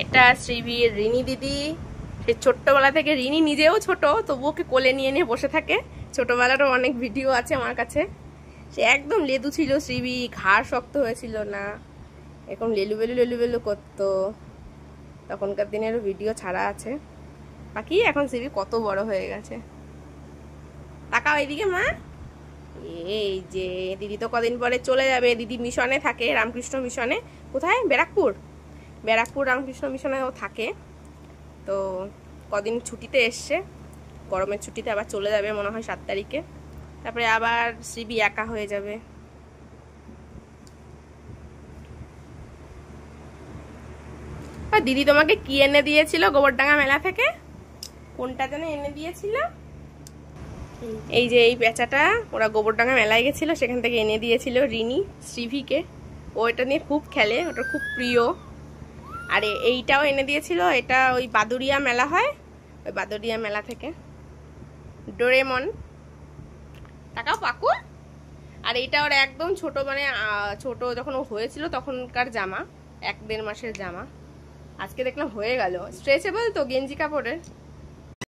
এটা শ্রীবীর রিনি দিদি। সে ছোট্টবেলা থেকে, রিনি নিজেও ছোট তবু ওকে কোলে নিয়ে নিয়ে বসে থাকে। ছোটবেলারও অনেক ভিডিও আছে আমার কাছে। সে একদম লেদু ছিল শ্রীবি, ঘাড় শক্ত হয়েছিল না, এরকম লেলু বেলু করতো। তখনকার দিনেরও ভিডিও ছাড়া আছে। বাকি এখন শ্রীবি কত বড় হয়ে গেছে। তাকাও এইদিকে মা। এই যে দিদি তো কদিন পরে চলে যাবে। দিদি মিশনে থাকে, রামকৃষ্ণ মিশনে। কোথায়? ব্যারাকপুর। ব্যারাকপুর রামকৃষ্ণ মিশনে ও থাকে। তো কদিন ছুটিতে এসছে, গরমের ছুটিতে আবার চলে যাবে মনে হয় 7 তারিখে। তারপরে আবার শ্রীবি একা হয়ে যাবে। দিদি তোমাকে কি এনে দিয়েছিল গোবরডাঙ্গা মেলা থেকে? কোনটা যেন এনে দিয়েছিল? এই যে এই পেঁচাটা ওরা গোবরডাঙ্গা মেলায় গেছিল, সেখান থেকে এনে দিয়েছিল রিনি শ্রীভিকে। ও এটা নিয়ে খুব খেলে, ওটা খুব প্রিয়। আর এইটাও এনে দিয়েছিল, এটা ওই বাদুড়িয়া মেলা হয়, ওই বাদুড়িয়া মেলা থেকে ডোরেমন। টাকাও পাকুর। আর এইটা ওর একদম ছোট, মানে ছোট যখন ও হয়েছিল তখনকার জামা, 1-1.5 মাসের জামা। আজকে দেখলাম হয়ে গেল। স্ট্রেচেবল তো, গেঞ্জি কাপড়ের।